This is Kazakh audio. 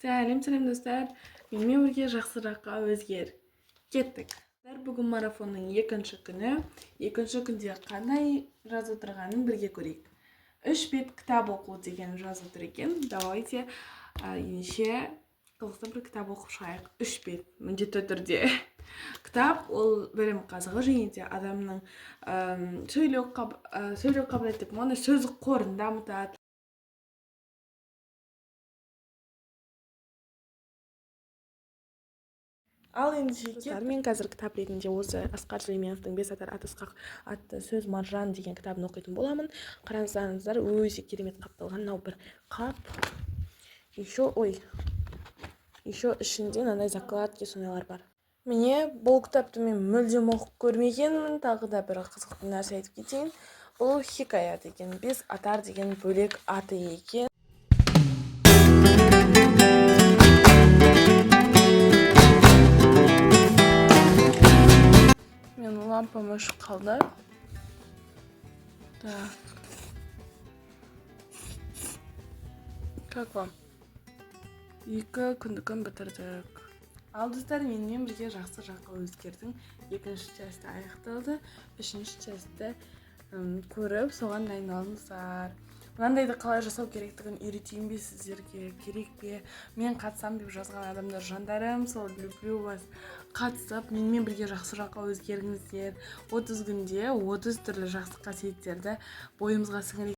Сәлем достар. Менімен бірге жақсыраққа өзгер. Кеттік. Бүгін марафонның екінші күні. Екінші күнде қандай жазып отырғанын бірге көрейік. 3 бет кітап оқу деген жазып отыр екен. Давайте ендеше қызықты бір кітап оқып шығайық. 3 бет міндетті түрде. Кітап ол білім қазығы және де адамның сөйлеу қабілеті, оны сөздік қорын дамытады. Ал ендеше мен қазір кітап ретінде осы Асқар Сүлейменовтың Бесатар Атысқақ атты сөз маржан деген кітабын оқитын боламын. Қараңыздар, өте керемет қапталған мынау бір қап. Еще ішінде мынандай закладки сондайлар бар. Міне бұл кітапты мен мүлдем оқып көрмегенмін. Тағы да бір қызықты нәрсе айтып кетейін. Бұл хикая деген Бесатар деген бөлек аты екен. Лампам өшіп қалды. Так. Как вам? 2 күндікін бітірдік. Ал достар, менімен бірге жақсы жаққа өзгердің. 2-ші часті аяқталды. 3-ші часті көріп, соған дайындалыңыздар. Мынандайды қалай жасау керектігін үйретейін бе сіздерге, керек пе? Мен қатысам деп жазған адамдар жандарым, сол люблю вас. Қатысып, менімен бірге жақсы жаққа өзгеріңіздер. 30 күнде 30 түрлі жақсы қасиеттерді бойымызға сіңірейік.